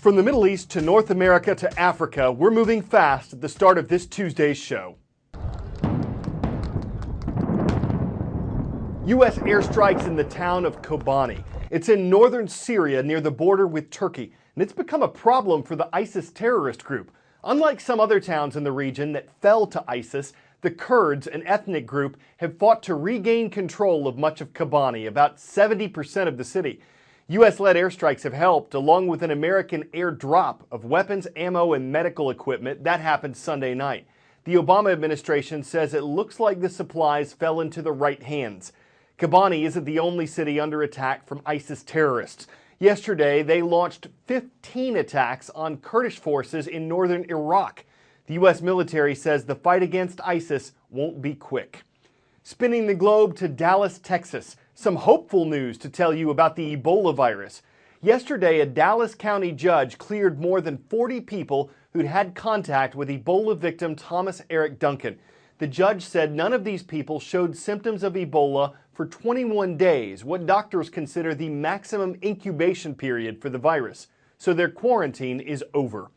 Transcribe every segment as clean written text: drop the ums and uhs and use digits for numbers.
From the Middle East to North America to Africa, we're moving fast at the start of this Tuesday's show. U.S. airstrikes in the town of Kobani. It's in northern Syria near the border with Turkey, and it's become a problem for the ISIS terrorist group. Unlike some other towns in the region that fell to ISIS, the Kurds, an ethnic group, have fought to regain control of much of Kobani, about 70% of the city. U.S.-led airstrikes have helped, along with an American airdrop of weapons, ammo, and medical equipment. That happened Sunday night. The Obama administration says it looks like the supplies fell into the right hands. Kobani isn't the only city under attack from ISIS terrorists. Yesterday, they launched 15 attacks on Kurdish forces in northern Iraq. The U.S. military says the fight against ISIS won't be quick. Spinning the globe to Dallas, Texas. Some hopeful news to tell you about the Ebola virus. Yesterday, a Dallas County judge cleared more than 40 people who'd had contact with Ebola victim Thomas Eric Duncan. The judge said none of these people showed symptoms of Ebola for 21 days, what doctors consider the maximum incubation period for the virus. So their quarantine is over.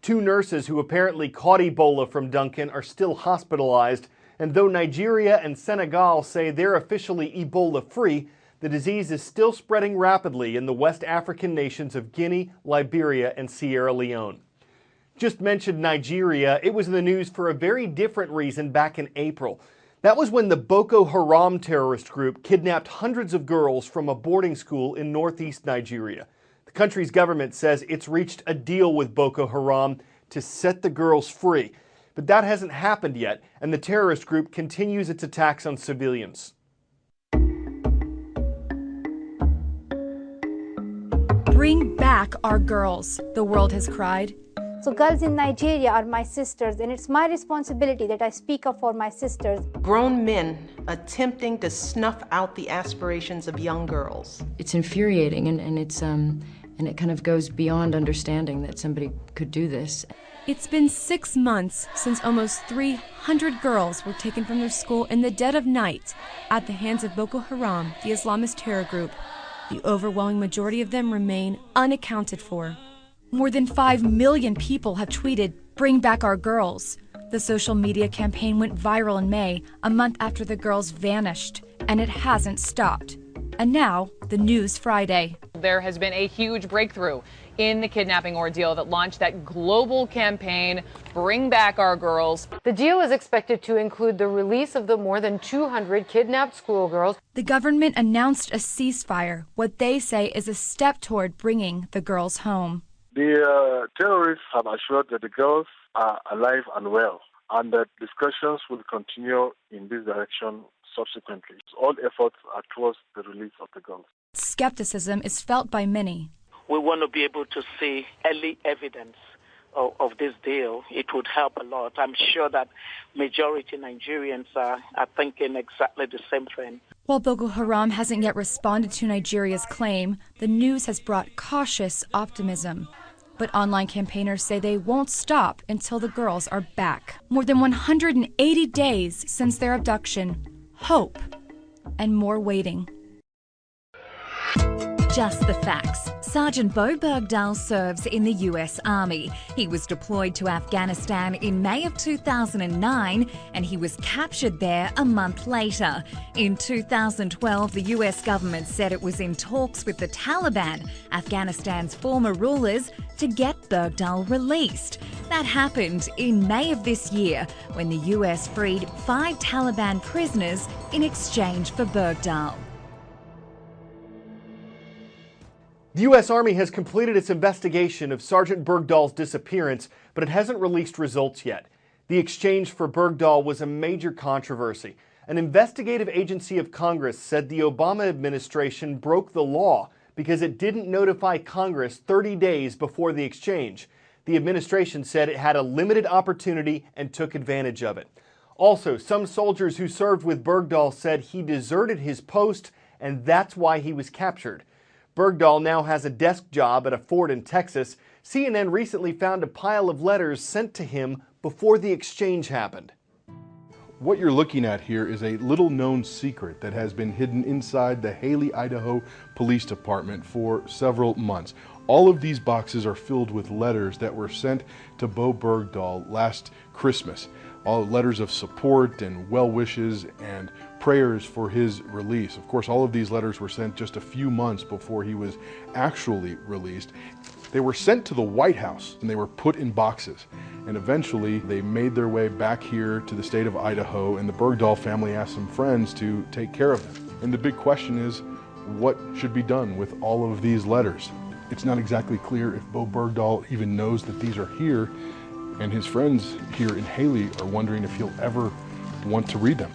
2 nurses who apparently caught Ebola from Duncan are still hospitalized. And though Nigeria and Senegal say they're officially Ebola-free, the disease is still spreading rapidly in the West African nations of Guinea, Liberia, and Sierra Leone. Just mentioned Nigeria, it was in the news for a very different reason back in April. That was when the Boko Haram terrorist group kidnapped hundreds of girls from a boarding school in northeast Nigeria. The country's government says it's reached a deal with Boko Haram to set the girls free. But that hasn't happened yet, and the terrorist group continues its attacks on civilians. Bring back our girls, the world has cried. So girls in Nigeria are my sisters, and it's my responsibility that I speak up for my sisters. Grown men attempting to snuff out the aspirations of young girls. It's infuriating, and it kind of goes beyond understanding that somebody could do this. It's been 6 months since almost 300 girls were taken from their school in the dead of night at the hands of Boko Haram, the Islamist terror group. The overwhelming majority of them remain unaccounted for. More than 5 million people have tweeted, "Bring back our girls." The social media campaign went viral in May, a month after the girls vanished, and it hasn't stopped. And now, the news Friday. There has been a huge breakthrough in the kidnapping ordeal that launched that global campaign, Bring Back Our Girls. The deal is expected to include the release of the more than 200 kidnapped schoolgirls. The government announced a ceasefire, what they say is a step toward bringing the girls home. The terrorists have assured that the girls are alive and well, and that discussions will continue in this direction subsequently. All efforts are towards the release of the girls. Skepticism is felt by many. We want to be able to see early evidence of this deal. It would help a lot. I'm sure that majority Nigerians are thinking exactly the same thing. While Boko Haram hasn't yet responded to Nigeria's claim, the news has brought cautious optimism. But online campaigners say they won't stop until the girls are back. More than 180 days since their abduction. Hope and more waiting. Just the facts. Sergeant Bo Bergdahl serves in the US Army. He was deployed to Afghanistan in May of 2009 and he was captured there a month later. In 2012, the US government said it was in talks with the Taliban, Afghanistan's former rulers, to get Bergdahl released. That happened in May of this year when the US freed 5 Taliban prisoners in exchange for Bergdahl. The U.S. Army has completed its investigation of Sergeant Bergdahl's disappearance, but it hasn't released results yet. The exchange for Bergdahl was a major controversy. An investigative agency of Congress said the Obama administration broke the law because it didn't notify Congress 30 days before the exchange. The administration said it had a limited opportunity and took advantage of it. Also, some soldiers who served with Bergdahl said he deserted his post, and that's why he was captured. Bergdahl now has a desk job at a fort in Texas. CNN recently found a pile of letters sent to him before the exchange happened. What you're looking at here is a little-known secret that has been hidden inside the Haley, Idaho Police Department for several months. All of these boxes are filled with letters that were sent to Bo Bergdahl last Christmas. All letters of support and well wishes and prayers for his release. Of course, all of these letters were sent just a few months before he was actually released. They were sent to the White House and they were put in boxes. And eventually they made their way back here to the state of Idaho, and the Bergdahl family asked some friends to take care of them. And the big question is, what should be done with all of these letters? It's not exactly clear if Bo Bergdahl even knows that these are here, and his friends here in Hailey are wondering if he'll ever want to read them.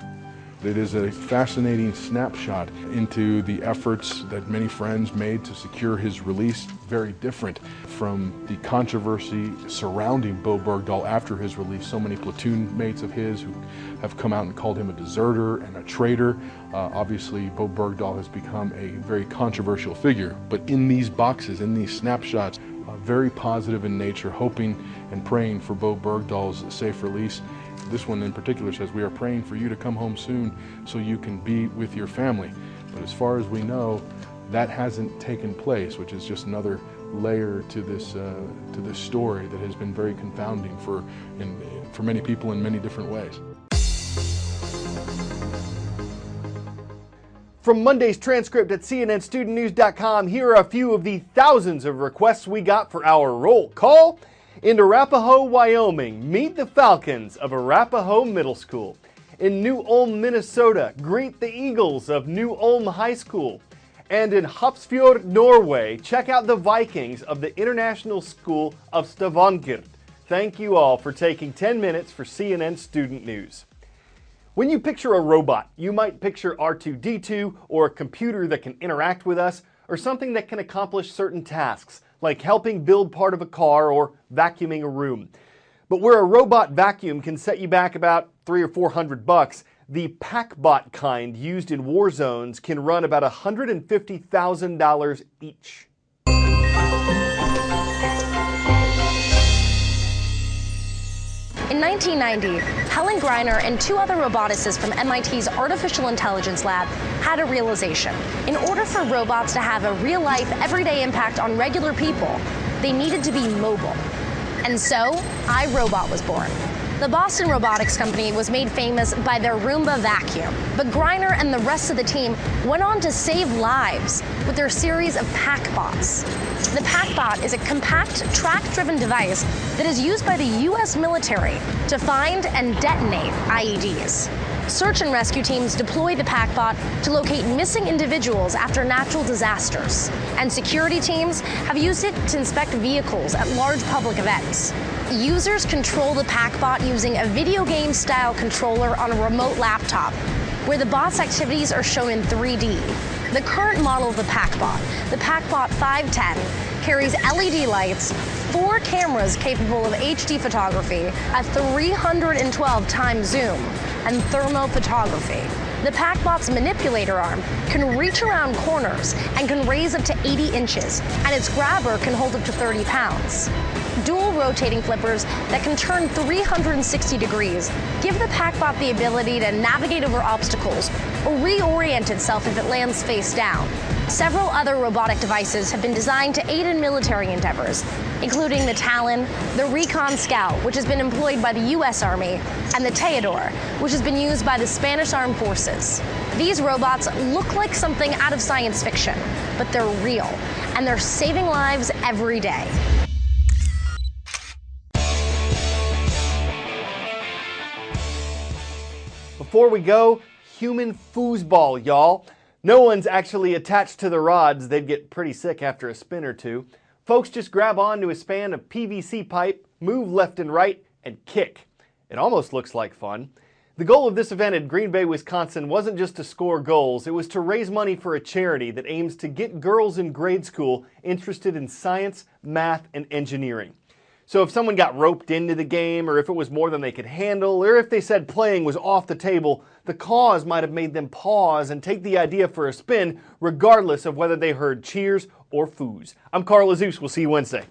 It is a fascinating snapshot into the efforts that many friends made to secure his release, very different from the controversy surrounding Bo Bergdahl after his release. So many platoon mates of his who have come out and called him a deserter and a traitor. Obviously, Bo Bergdahl has become a very controversial figure, but in these boxes, in these snapshots, very positive in nature, hoping and praying for Bo Bergdahl's safe release. This one in particular says, "We are praying for you to come home soon so you can be with your family." But as far as we know, that hasn't taken place, which is just another layer to this story that has been very confounding for many people in many different ways. From Monday's transcript at CNNStudentNews.com, here are a few of the thousands of requests we got for our roll call. In Arapahoe, Wyoming, meet the Falcons of Arapahoe Middle School. In New Ulm, Minnesota, greet the Eagles of New Ulm High School. And in Hafrsfjord, Norway, check out the Vikings of the International School of Stavanger. Thank you all for taking 10 minutes for CNN Student News. When you picture a robot, you might picture R2-D2 or a computer that can interact with us, or something that can accomplish certain tasks, like helping build part of a car or vacuuming a room. But where a robot vacuum can set you back about $300 or $400, the PackBot kind used in war zones can run about $150,000 each. In 1990, Helen Greiner and two other roboticists from MIT's Artificial Intelligence Lab had a realization. In order for robots to have a real-life, everyday impact on regular people, they needed to be mobile. And so, iRobot was born. The Boston Robotics Company was made famous by their Roomba vacuum, but Greiner and the rest of the team went on to save lives with their series of PackBots. The PackBot is a compact, track-driven device that is used by the U.S. military to find and detonate IEDs. Search and rescue teams deploy the PackBot to locate missing individuals after natural disasters, and security teams have used it to inspect vehicles at large public events. Users control the PackBot using a video game-style controller on a remote laptop, where the bot's activities are shown in 3D. The current model of the PackBot 510, carries LED lights, 4 cameras capable of HD photography, a 312 times zoom, and thermophotography. The PackBot's manipulator arm can reach around corners and can raise up to 80 inches, and its grabber can hold up to 30 pounds. Dual rotating flippers that can turn 360 degrees give the PackBot the ability to navigate over obstacles or reorient itself if it lands face down. Several other robotic devices have been designed to aid in military endeavors, including the Talon, the Recon Scout, which has been employed by the U.S. Army, and the Teodor, which has been used by the Spanish Armed Forces. These robots look like something out of science fiction, but they're real, and they're saving lives every day. Before we go, human foosball, y'all. No one's actually attached to the rods. They'd get pretty sick after a spin or two. Folks just grab onto a span of PVC pipe, move left and right, and kick. It almost looks like fun. The goal of this event in Green Bay, Wisconsin wasn't just to score goals, it was to raise money for a charity that aims to get girls in grade school interested in science, math, and engineering. So if someone got roped into the game, or if it was more than they could handle, or if they said playing was off the table, the cause might have made them pause and take the idea for a spin, regardless of whether they heard cheers or foos. I'm Carl Azuz. We'll see you Wednesday.